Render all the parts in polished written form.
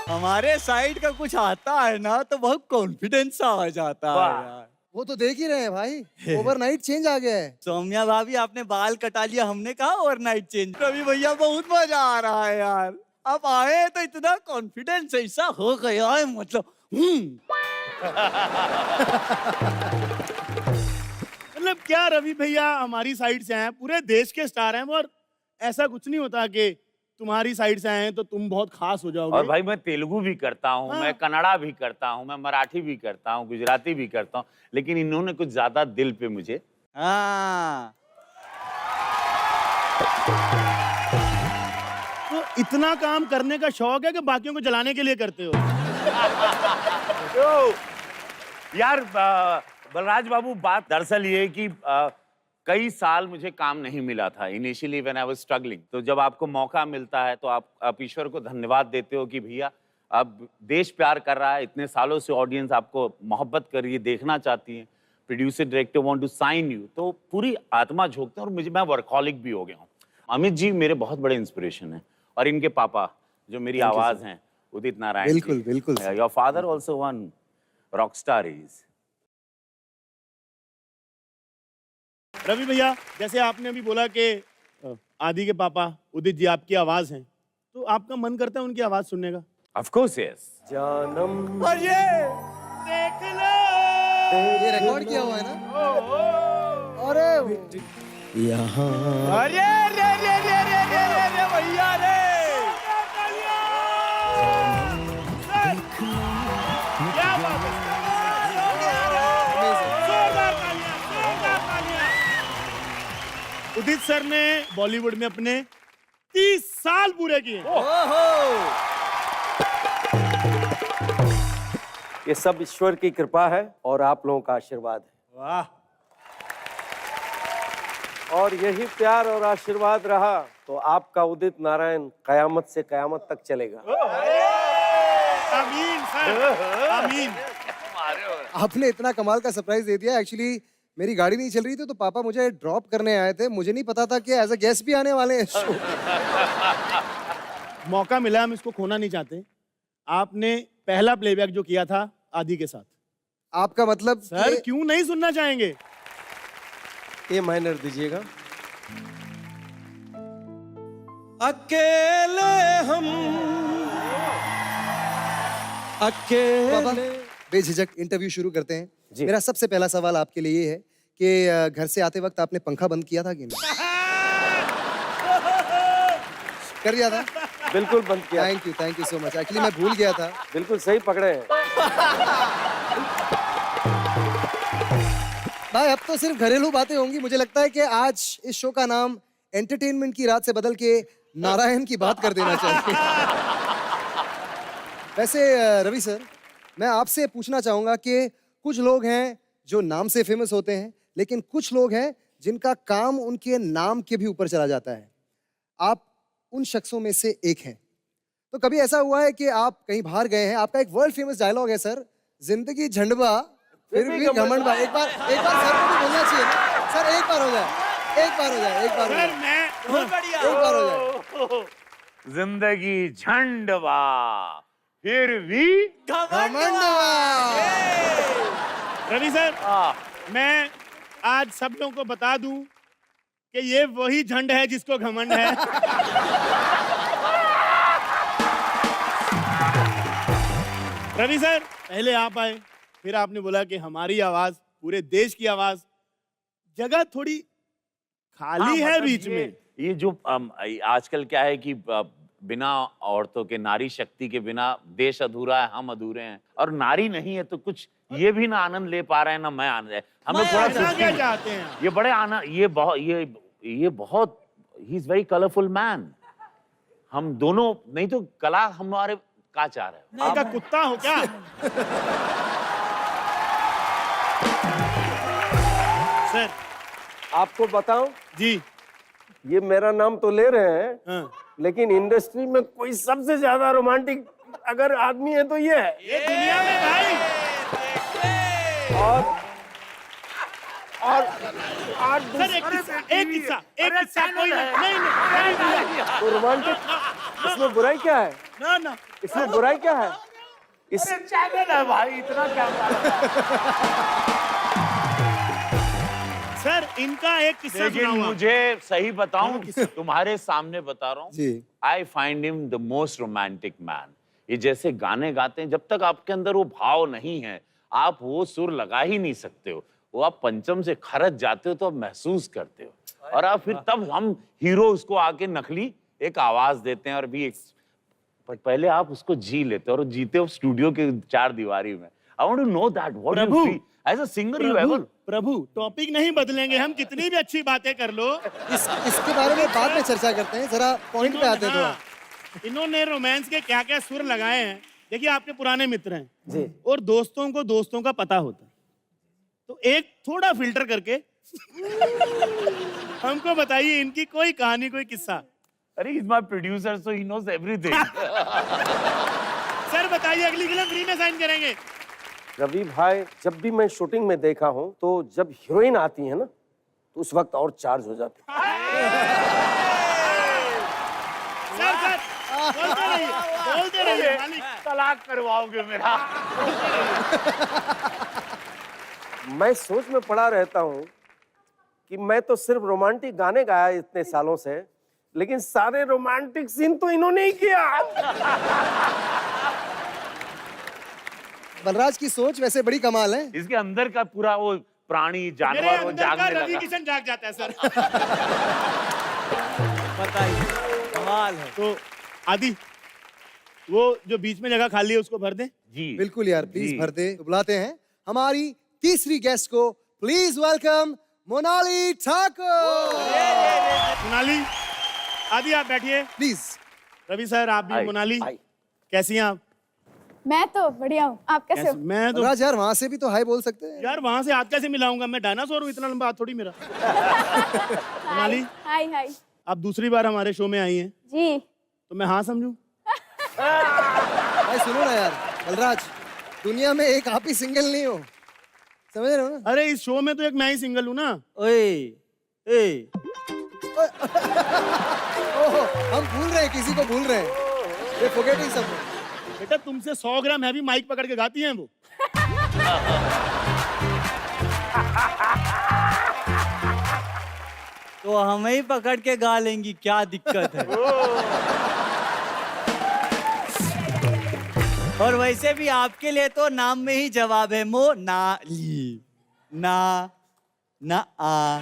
हमारे साइड का कुछ आता है ना तो बहुत कॉन्फिडेंस सा आ जाता है यार। वो तो देख ही रहे हैं भाई, ओवरनाइट चेंज आ गया है। सौम्या भाभी आपने बाल कटा लिया, हमने कहा ओवरनाइट चेंज। रवि भैया बहुत मजा आ रहा है यार, आप आए तो इतना कॉन्फिडेंस ऐसा हो गया है, मतलब मतलब क्या रवि भैया हमारी साइड से हैं, पूरे देश के स्टार हैं, और ऐसा कुछ नहीं होता कि तुम्हारी साइड से आए हैं तो तुम बहुत खास हो जाओगे। और भाई मैं तेलुगु भी करता हूँ, हाँ। मैं कन्नड़ा भी करता हूँ, मैं मराठी भी करता हूँ, गुजराती भी करता हूँ, लेकिन इन्होंने कुछ ज्यादा दिल पे मुझे। हाँ। तो इतना काम करने का शौक है कि बाकियों को जलाने के लिए करते हो? तो यार बलराज बाबू, बात दरअसल ये है कि कई साल मुझे काम नहीं मिला था initially when I was struggling. तो जब आपको मौका मिलता है तो आप ईश्वर को धन्यवाद देते हो कि भैया अब देश प्यार कर रहा है, इतने सालों से ऑडियंस आपको मोहब्बत कर रही है, देखना चाहती है, producer director want to sign you, तो पूरी आत्मा झोंकते हैं। और मुझे, मैं वर्कहॉलिक भी हो गया हूँ। अमित जी मेरे बहुत बड़े इंस्पिरेशन हैं, और इनके पापा जो मेरी आवाज हैं, उदित नारायण। बिल्कुल बिल्कुल। Your father also one rockstar is. Ravi भैया, जैसे आपने अभी बोला कि आदि के पापा उदित जी आपकी आवाज हैं, तो आपका मन करता है उनकी आवाज सुनने का? Of course yes. जानम और ये देख लो, ये रिकॉर्ड किया हुआ है ना? अरे यहाँ अरे रे रे रे रे रे रे रे भैया रे, क्या बात है, जोरदार तालियां, जोरदार तालियां। उदित सर ने बॉलीवुड में अपने 30 साल पूरे किए। ये सब ईश्वर की कृपा है और आप लोगों का आशीर्वाद है। वाह। और यही प्यार और आशीर्वाद रहा तो आपका उदित नारायण कयामत से कयामत तक चलेगा। आमीन सर, आमीन। आपने इतना कमाल का सरप्राइज दे दिया। एक्चुअली मेरी गाड़ी नहीं चल रही थी तो पापा मुझे ड्रॉप करने आए थे, मुझे नहीं पता था कि एज अ गेस्ट भी आने वाले हैं। मौका मिला, हम इसको खोना नहीं चाहते। आपने पहला प्लेबैक जो किया था आदि के साथ, आपका मतलब सर क्यों नहीं सुनना चाहेंगे? ये माइनर दीजिएगा। अकेले हम पापा अकेले। बेझिझक इंटरव्यू शुरू करते हैं। जी। मेरा सबसे पहला सवाल आपके लिए ये है कि घर से आते वक्त आपने पंखा बंद किया था कि नहीं? कर दिया था? बिल्कुल बंद किया। Thank you so much. Actually मैं भूल गया था। बिल्कुल सही पकड़े हैं। भाई अब तो सिर्फ घरेलू बातें होंगी। मुझे लगता है कि आज इस शो का नाम एंटरटेनमेंट की रात से बदल के नारायण की बात कर देना चाहिए। वैसे रवि सर, मैं आपसे पूछना चाहूंगा कि कुछ लोग हैं जो नाम से फेमस होते हैं, लेकिन कुछ लोग हैं जिनका काम उनके नाम के भी ऊपर चला जाता है। आप उन शख्सों में से एक हैं। तो कभी ऐसा हुआ है कि आप कहीं बाहर गए हैं, आपका एक वर्ल्ड फेमस डायलॉग है सर, जिंदगी झंडवा फिर भी घमंडवा। एक बार सर को भी बोलना चाहिए ना। सर एक बार हो जाए, एक बार हो जाए, एक बार हो सर जाए, मैं एक बार हो जाए। जिंदगी झंडवा फिर भी घमंडवा। रवि सर, मैं आज सब लोगों को बता दूं कि ये वही झंड है जिसको घमंड है। रवि सर, पहले आप आए, फिर आपने बोला कि हमारी आवाज पूरे देश की आवाज। जगह थोड़ी खाली है बीच में। ये जो आजकल क्या है कि बिना औरतों के, नारी शक्ति के बिना देश अधूरा है, हम अधूरे हैं। और नारी नहीं है तो कुछ ये भी ना आनंद ले पा रहे हैं ना मैं आनंद है। हमें थोड़ा कहना क्या चाहते हैं? ये बड़े आनंद, ये बहुत he is very colourful man. हम दोनों नहीं तो कला हमारे का चाह रहे हैं। का कुत्ता हो क्या? सर आपको बताऊं, जी। ये मेरा नाम तो ले रहे हैं, हाँ। लेकिन इंडस्ट्री में कोई सबसे ज्यादा रोमांटिक अगर आदमी है तो ये है। ये दुनिया में भाई। और सर एक किस्सा कोई नहीं। तो रोमांटिक इसमें बुराई क्या है? ना ना इसमें बुराई क्या है? इस चैनल है भाई, इतना क्या सर इनका एक किस्सा लेकिन सुनाऊंगा। मुझे सही बताऊं, तुम्हारे सामने बता रहा हूँ, जी। I find him the most romantic man. ये जैसे गाने गाते हैं, जब तक आपके अंदर वो भाव नहीं है, आप वो सुर लगा ही नहीं सकते हो। वो आप पंचम से खरच जाते हो तो आप महसूस करते हो, और आप फिर तब हम हीरो उसको आके नकली एक आवाज देते हैं और भी एक, पर पहले आप उसको जी लेते हो और जीते हो स्टूडियो के चार दीवारी में। I want to know that what you feel as a singer you ever. Prabhu topic नहीं बदलेंगे हम, कितनी भी अच्छी बातें कर लो। इसके बारे में बाद में चर्चा करते हैं, जरा पॉइंट पे आते हैं हाँ, इन्होंने रोमांस के क्या क्या सुर लगाए हैं। देखिए आपके पुराने मित्र हैं जी। और दोस्तों को दोस्तों का पता होता है, तो एक थोड़ा फिल्टर करके हमको बताइए इनकी कोई कहानी, कोई किस्सा। अरे is my producer so he knows everything. Sir बताइए, अगली फिल्म फ्री में साइन करेंगे। रवि भाई, जब भी मैं शूटिंग में देखा हूँ तो जब हीरोइन आती है ना तो उस वक्त और चार्ज हो जाते हैं। सर बोलते रहिए मालिक। तलाक करवाओगे मेरा। मैं सोच में पड़ा रहता हूँ कि मैं तो सिर्फ रोमांटिक गाने गाया इतने सालों से, लेकिन सारे रोमांटिक सीन तो इन्होंने ही किया। बलराज की सोच वैसे बड़ी कमाल है। इसके अंदर का पूरा वो प्राणी मेरे जानवर वो अंदर का जागने रवि लगा। किशन जाग जाता है सर। बताइए, कमाल है। तो आदि, वो जो बीच में जगह खाली है उसको भर दे। जी बिल्कुल यार, प्लीज जी। भर दे। तो बुलाते हैं हमारी तीसरी गेस्ट को, प्लीज वेलकम मोनाली ठाकुर। मोनाली, आदि आप बैठिए। प्लीज। रवि सर आप भी। हाय, मोनाली हाय। कैसी हैं आप? मैं तो बढ़िया हूँ, आप कैसे हो? मैं तो बलराज यार, वहां से भी तो हाय बोल सकते हैं। यार वहां से हाथ कैसे मिलाऊंगा, मैं डायनासोर हूँ, इतना लंबा हाथ थोड़ी मेरा। मोनाली, हाय हाय। आप दूसरी बार हमारे शो में आई हैं, जी। तो मैं हाँ समझूं? भाई सुनो ना यार, बलराज, दुनिया में एक आप ही सिंगल नहीं हो, समझ रहे हो ना? अरे इस शो में तो एक मैं ही सिंगल हूँ ना। ओए, ए, ओहो, हम भूल रहे हैं, किसी को भूल रहे हैं। ये फॉरगेटिंग सब। बेटा तुमसे 100 ग्राम हैवी माइक पकड़ के गाती हैं वो। तो हमें ही पकड़ के गा लेंगी, क्या दिक्कत है? और वैसे भी आपके लिए तो नाम में ही जवाब है, मोनाली। ना ना आ।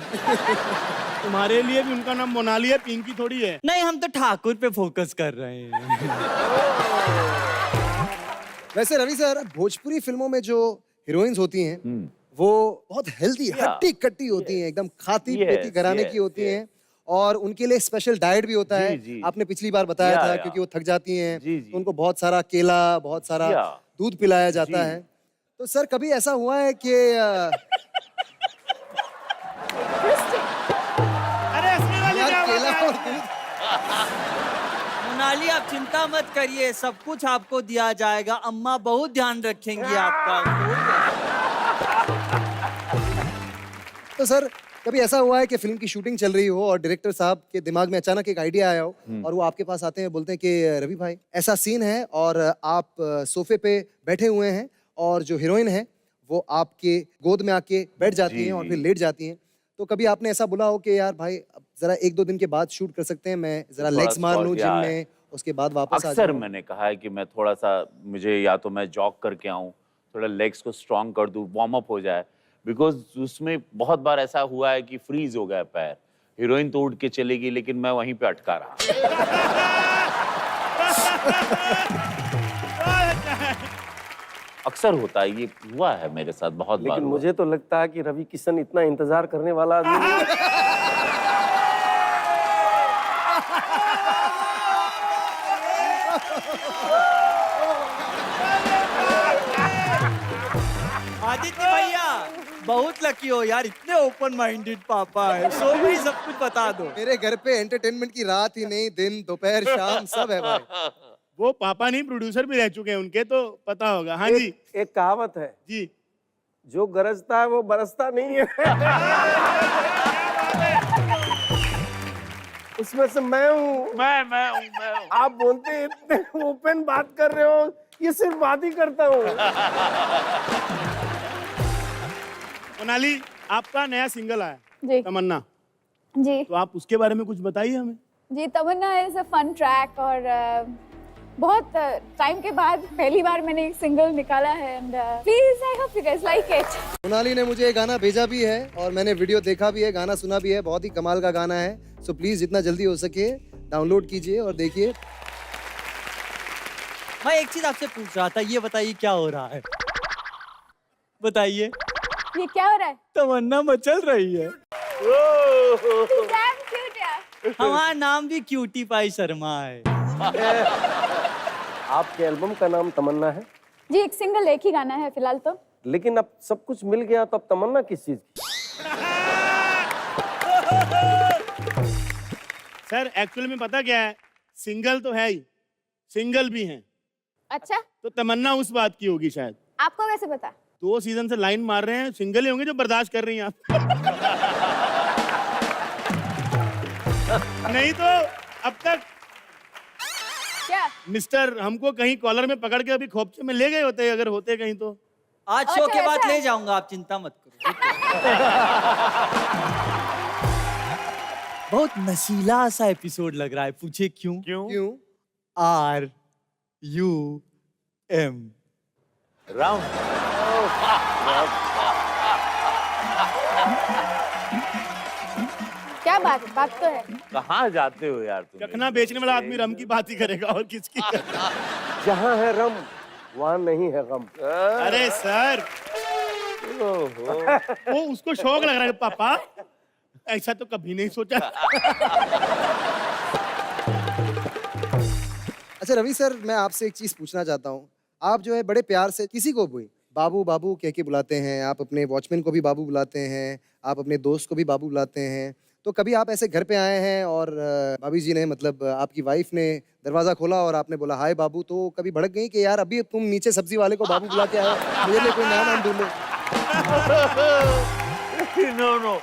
तुम्हारे लिए भी उनका नाम मोनाली है, पिंकी थोड़ी है। नहीं, हम तो ठाकुर पे फोकस कर रहे हैं। वैसे रवि सर, भोजपुरी फिल्मों में जो हीरोइंस होती हैं वो बहुत हेल्दी, हट्टी कट्टी होती हैं, एकदम खाती पीती घराने की होती हैं, और उनके लिए स्पेशल डाइट भी होता है। जी। आपने पिछली बार बताया था, या। क्योंकि वो थक जाती हैं, जी। तो उनको बहुत सारा केला, बहुत सारा या। दूध पिलाया जाता जी। है। तो सर कभी ऐसा हुआ है कि अरे असली वाली यार क्या केला बात और है? दूध, मोनाली आप चिंता मत करिए, सब कुछ आपको दिया जाएगा। अम्मा बहुत ध्यान रखेंगी आपका। तो सर कभी ऐसा हुआ है कि फिल्म की शूटिंग चल रही हो और डायरेक्टर साहब के दिमाग में अचानक एक आइडिया आया हो और वो आपके पास आते हैं, बोलते हैं कि रवि भाई ऐसा सीन है और आप सोफे पे बैठे हुए हैं और जो हीरोइन है वो आपके गोद में आके बैठ जाती जी, हैं और जी। फिर लेट जाती हैं, तो कभी आपने ऐसा बोला हो कि यार भाई अब जरा 1-2 दिन के बाद शूट कर सकते हैं, मैं जरा थोड़ा लेग्स मार sport लूं जिम या- में, उसके बाद वापस आ अक्सर जाऊं। मैंने कहा है कि मैं थोड़ा सा, मुझे या तो मैं जॉग करके आऊं, थोड़ा लेग्स को स्ट्रांग कर दूं, वार्म अप हो जाए, बिकॉज उसमें बहुत बार ऐसा हुआ है कि फ्रीज हो गया पैर। हीरोइन तो उठ के चलेगी लेकिन मैं वहीं पे अटका रहा। अक्सर होता है, ये हुआ है मेरे साथ बहुत बार। लेकिन हुआ। मुझे तो लगता है कि रवि किशन इतना इंतजार करने वाला आदमी नहीं है। आदित्य भैया बहुत लकी हो यार, इतने ओपन माइंडेड पापा है। सो भी सब कुछ बता दो। मेरे घर पे एंटरटेनमेंट की रात ही नहीं, दिन दोपहर शाम सब है भाई। वो पापा नहीं, प्रोड्यूसर भी रह चुके हैं उनके, तो पता होगा। हाँ जी एक कहावत है, जी। जो गरजता है वो बरसता नहीं है। उसमें से मैं हूँ। मैं हूँ। आप बोलते हैं इतने ओपन बात कर रहे हो, ये सिर्फ बात ही करता हूँ। मोनाली, आपका नया सिंगल आया जी तमन्ना, जी तो आप उसके बारे में कुछ बताइए हमें। जी तमन्ना इज अ फन ट्रैक और बहुत टाइम के बाद पहली बार मैंने एक सिंगल निकाला है and please I hope you guys like it. Monali ने मुझे ये गाना भेजा भी है और मैंने वीडियो देखा भी है, गाना सुना भी है, बहुत ही कमाल का गाना है। सो प्लीज जितना जल्दी हो सके डाउनलोड कीजिए और देखिए। मैं एक चीज आपसे पूछ रहा था, ये बताइए क्या हो रहा है? बताइए। ये क्या हो रहा है? तमन्ना मचल रही है। Damn cute यार। हमारा नाम भी क्यूटी पाई शर्मा है। आपके एल्बम का नाम तमन्ना है, जी एक सिंगल एक ही गाना है फिलहाल तो। लेकिन अब सब कुछ मिल गया तो अब तमन्ना किस चीज की? सर एक्चुअल में पता क्या है, सिंगल तो है ही, सिंगल भी हैं, अच्छा तो तमन्ना उस बात की होगी शायद। आपको कैसे पता? 2 सीजन से लाइन मार रहे हैं, सिंगल ही होंगे जो बर्दाश्त कर रही हैं आप। नहीं तो अब तक क्या? मिस्टर हमको कहीं कॉलर में पकड़ के अभी खोपचे में ले गए होते अगर होते कहीं तो। आज शो अच्छा, के बाद ऐसा ले है? जाऊंगा, आप चिंता मत करो। बहुत नशीला सा एपिसोड लग रहा है, पूछे क्यों? क्यों? RUM। राउंड। क्या बात है? बात तो है। कहाँ जाते हो यार तुम? चखना बेचने वाला आदमी रम की बात ही करेगा और किसकी? जहाँ है रम वहाँ नहीं है गम। अरे सर, वो उसको शौक लग रहा है पापा, ऐसा तो कभी नहीं सोचा। अच्छा रवि सर, मैं आपसे एक चीज पूछना चाहता हूँ। आप जो है बड़े प्यार से किसी को भी बाबू बाबू कह के बुलाते हैं, आप अपने वॉचमैन को भी बाबू बुलाते हैं, आप अपने दोस्त को भी बाबू बुलाते हैं। तो कभी आप ऐसे घर पे आए हैं और भाभी जी ने मतलब आपकी वाइफ ने दरवाजा खोला और आपने बोला हाय बाबू, तो कभी भड़क गई कि यार अभी तुम नीचे सब्जी वाले को बाबू बुला के आए, मुझे लिए कोई नया नाम ढूंढो? No no,